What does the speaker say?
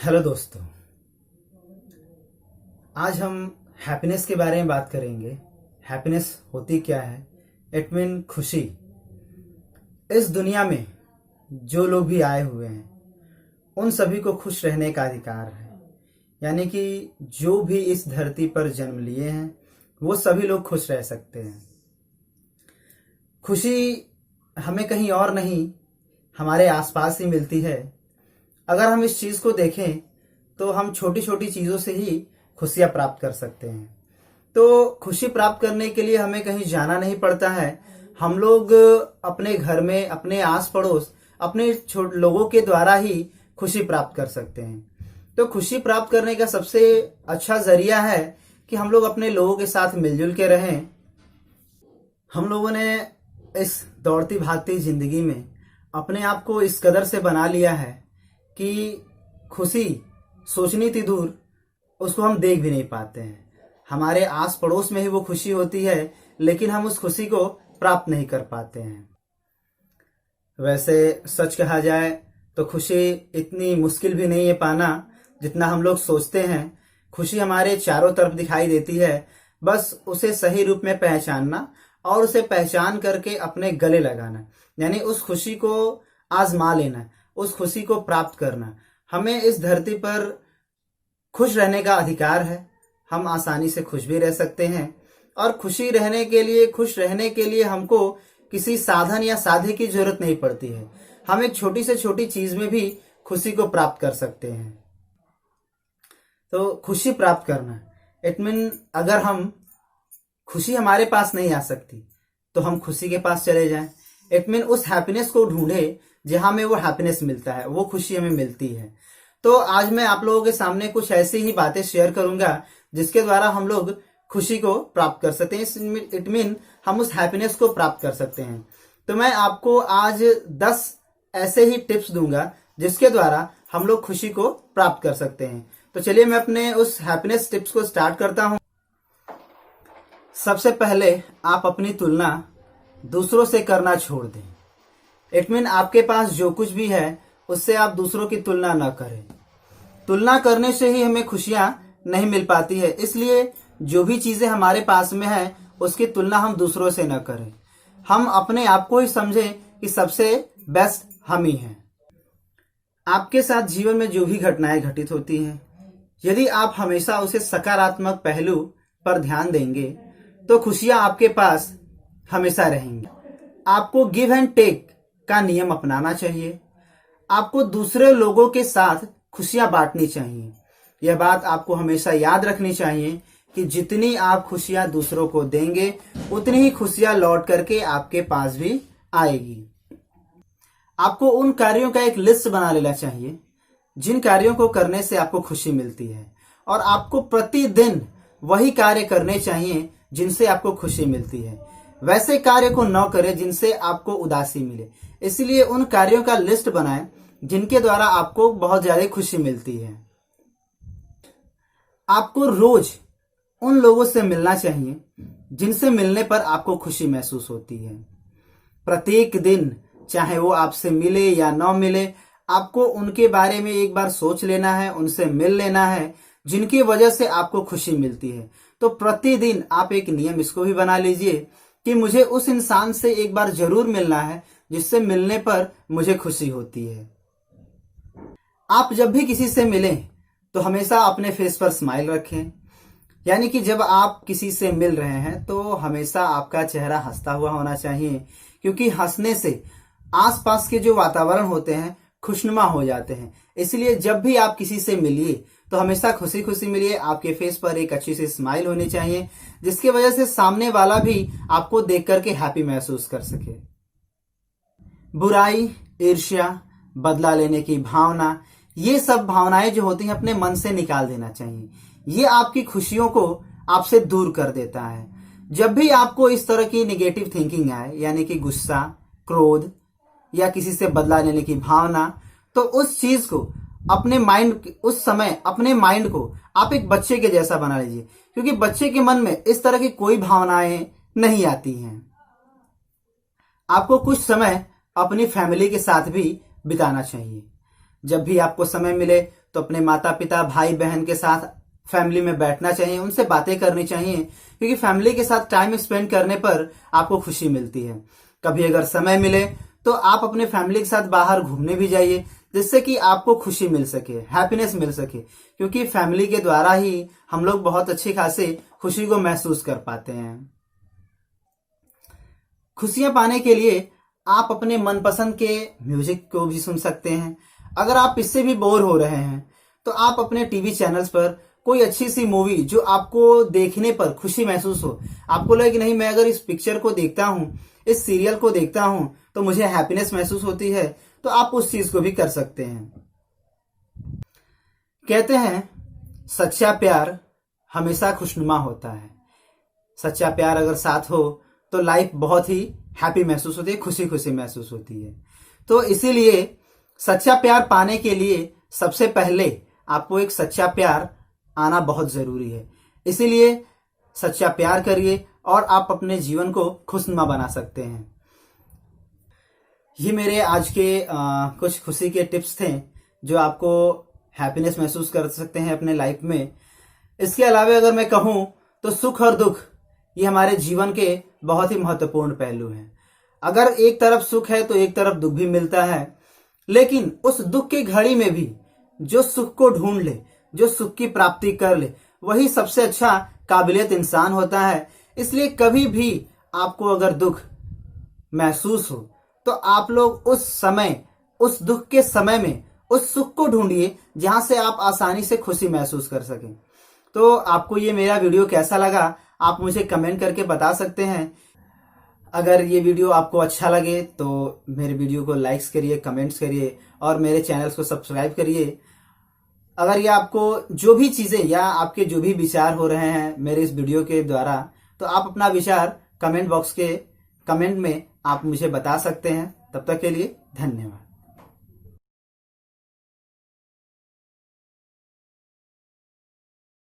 Hello दोस्तों, आज हम हैप्पीनेस के बारे में बात करेंगे। हैप्पीनेस होती क्या है? इट मीन खुशी। इस दुनिया में जो लोग भी आए हुए हैं उन सभी को खुश रहने का अधिकार है। यानी कि जो भी इस धरती पर जन्म लिए हैं वो सभी लोग खुश रह सकते हैं। खुशी हमें कहीं और नहीं, हमारे आसपास ही मिलती है। अगर हम इस चीज को देखें तो हम छोटी छोटी चीजों से ही खुशियां प्राप्त कर सकते हैं। तो खुशी प्राप्त करने के लिए हमें कहीं जाना नहीं पड़ता है। हम लोग अपने घर में, अपने आस पड़ोस, अपने लोगों के द्वारा ही खुशी प्राप्त कर सकते हैं। तो खुशी प्राप्त करने का सबसे अच्छा जरिया है कि हम लोग अपने लोगों के साथ मिलजुल के रहें। हम लोगों ने इस दौड़ती भागती जिंदगी में अपने आप को इस कदर से बना लिया है कि खुशी सोचनी थी दूर, उसको हम देख भी नहीं पाते हैं। हमारे आस पड़ोस में ही वो खुशी होती है, लेकिन हम उस खुशी को प्राप्त नहीं कर पाते हैं। वैसे सच कहा जाए तो खुशी इतनी मुश्किल भी नहीं है पाना जितना हम लोग सोचते हैं। खुशी हमारे चारों तरफ दिखाई देती है, बस उसे सही रूप में पहचानना और उसे पहचान करके अपने गले लगाना, यानी उस खुशी को आजमा लेना, उस खुशी को प्राप्त करना। हमें इस धरती पर खुश रहने का अधिकार है। हम आसानी से खुश भी रह सकते हैं और खुशी रहने के लिए, खुश रहने के लिए हमको किसी साधन या साधे की जरूरत नहीं पड़ती है। हम एक छोटी से छोटी चीज में भी खुशी को प्राप्त कर सकते हैं। तो खुशी प्राप्त करना इट मीन, अगर हम खुशी हमारे पास नहीं आ सकती तो हम खुशी के पास चले जाएं। इट मीन उस हैप्पीनेस को ढूंढे जहां में वो हैप्पीनेस मिलता है, वो खुशी हमें मिलती है। तो आज मैं आप लोगों के सामने कुछ ऐसी ही बातें शेयर करूंगा जिसके द्वारा हम लोग खुशी को प्राप्त कर सकते हैं। इट मीन हम उस हैप्पीनेस को प्राप्त कर सकते हैं। तो मैं आपको आज 10 ऐसे ही टिप्स दूंगा जिसके द्वारा हम लोग खुशी को प्राप्त कर सकते हैं। तो चलिए मैं अपने उस हैप्पीनेस टिप्स को स्टार्ट करता हूं। सबसे पहले आप अपनी तुलना दूसरों से करना छोड़ दें। इट मीन आपके पास जो कुछ भी है उससे आप दूसरों की तुलना न करें। तुलना करने से ही हमें खुशियां नहीं मिल पाती है, इसलिए जो भी चीजें हमारे पास में है उसकी तुलना हम दूसरों से न करें। हम अपने आप को ही समझें कि सबसे बेस्ट हम ही हैं। आपके साथ जीवन में जो भी घटनाएं घटित होती हैं, यदि आप हमेशा उसे सकारात्मक पहलू पर ध्यान देंगे तो खुशियां आपके पास हमेशा रहेंगी। आपको गिव एंड टेक का नियम अपनाना चाहिए। आपको दूसरे लोगों के साथ खुशियां बांटनी चाहिए। यह बात आपको हमेशा याद रखनी चाहिए कि जितनी आप खुशियां दूसरों को देंगे उतनी ही खुशियां लौट करके आपके पास भी आएगी। आपको उन कार्यों का एक लिस्ट बना लेना चाहिए जिन कार्यों को करने से आपको खुशी मिलती है, और आपको प्रतिदिन वही कार्य करने चाहिए जिनसे आपको खुशी मिलती है। वैसे कार्य को न करें जिनसे आपको उदासी मिले। इसलिए उन कार्यों का लिस्ट बनाएं जिनके द्वारा आपको बहुत ज्यादा खुशी मिलती है। आपको रोज उन लोगों से मिलना चाहिए जिनसे मिलने पर आपको खुशी महसूस होती है। प्रत्येक दिन, चाहे वो आपसे मिले या न मिले, आपको उनके बारे में एक बार सोच लेना है, उनसे मिल लेना है जिनकी वजह से आपको खुशी मिलती है। तो प्रतिदिन आप एक नियम इसको भी बना लीजिए कि मुझे उस इंसान से एक बार जरूर मिलना है जिससे मिलने पर मुझे खुशी होती है। आप जब भी किसी से मिलें तो हमेशा अपने फेस पर स्माइल रखें। यानी कि जब आप किसी से मिल रहे हैं तो हमेशा आपका चेहरा हंसता हुआ होना चाहिए, क्योंकि हंसने से आसपास के जो वातावरण होते हैं खुशनुमा हो जाते हैं। इसलिए जब भी आप किसी से मिलिए तो हमेशा खुशी खुशी मिलिए। आपके फेस पर एक अच्छी सी स्माइल होनी चाहिए जिसकी वजह से सामने वाला भी आपको देख करके हैप्पी महसूस कर सके। बुराई, ईर्ष्या, बदला लेने की भावना, ये सब भावनाएं जो होती हैं अपने मन से निकाल देना चाहिए। ये आपकी खुशियों को आपसे दूर कर देता है। जब भी आपको इस तरह की निगेटिव थिंकिंग आए, यानी कि गुस्सा, क्रोध या किसी से बदला लेने की भावना, तो उस चीज को अपने माइंड, उस समय अपने माइंड को आप एक बच्चे के जैसा बना लीजिए, क्योंकि बच्चे के मन में इस तरह की कोई भावनाएं नहीं आती हैं। आपको कुछ समय अपनी फैमिली के साथ भी बिताना चाहिए। जब भी आपको समय मिले तो अपने माता पिता भाई बहन के साथ फैमिली में बैठना चाहिए, उनसे बातें करनी चाहिए, क्योंकि फैमिली के साथ टाइम स्पेंड करने पर आपको खुशी मिलती है। कभी अगर समय मिले तो आप अपने फैमिली के साथ बाहर घूमने भी जाइए, जिससे कि आपको खुशी मिल सके, हैप्पीनेस मिल सके, क्योंकि फैमिली के द्वारा ही हम लोग बहुत अच्छी खासी खुशी को महसूस कर पाते हैं। खुशियां पाने के लिए आप अपने मनपसंद के म्यूजिक को भी सुन सकते हैं। अगर आप इससे भी बोर हो रहे हैं तो आप अपने टीवी चैनल्स पर कोई अच्छी सी मूवी जो आपको देखने पर खुशी महसूस हो, आपको लगे कि नहीं मैं अगर इस पिक्चर को देखता हूं, इस सीरियल को देखता हूं तो मुझे हैप्पीनेस महसूस होती है, तो आप उस चीज को भी कर सकते हैं। कहते हैं सच्चा प्यार हमेशा खुशनुमा होता है। सच्चा प्यार अगर साथ हो तो लाइफ बहुत ही हैप्पी महसूस होती है, खुशी खुशी महसूस होती है। तो इसीलिए सच्चा प्यार पाने के लिए सबसे पहले आपको एक सच्चा प्यार आना बहुत जरूरी है। इसीलिए सच्चा प्यार करिए और आप अपने जीवन को खुशनुमा बना सकते हैं। ये मेरे आज के कुछ खुशी के टिप्स थे जो आपको हैप्पीनेस महसूस कर सकते हैं अपने लाइफ में। इसके अलावा अगर मैं कहूं तो सुख और दुख ये हमारे जीवन के बहुत ही महत्वपूर्ण पहलू हैं। अगर एक तरफ सुख है तो एक तरफ दुख भी मिलता है, लेकिन उस दुख की घड़ी में भी जो सुख को ढूंढ ले, जो सुख की प्राप्ति कर ले, वही सबसे अच्छा काबिलियत इंसान होता है। इसलिए कभी भी आपको अगर दुख महसूस हो तो आप लोग उस समय, उस दुख के समय में उस सुख को ढूंढिए जहां से आप आसानी से खुशी महसूस कर सकें। तो आपको ये मेरा वीडियो कैसा लगा आप मुझे कमेंट करके बता सकते हैं। अगर ये वीडियो आपको अच्छा लगे तो मेरे वीडियो को लाइक्स करिए, कमेंट्स करिए और मेरे चैनल्स को सब्सक्राइब करिए। अगर ये आपको जो भी चीजें या आपके जो भी विचार हो रहे हैं मेरे इस वीडियो के द्वारा, तो आप अपना विचार कमेंट बॉक्स के कमेंट में आप मुझे बता सकते हैं। तब तक के लिए धन्यवाद।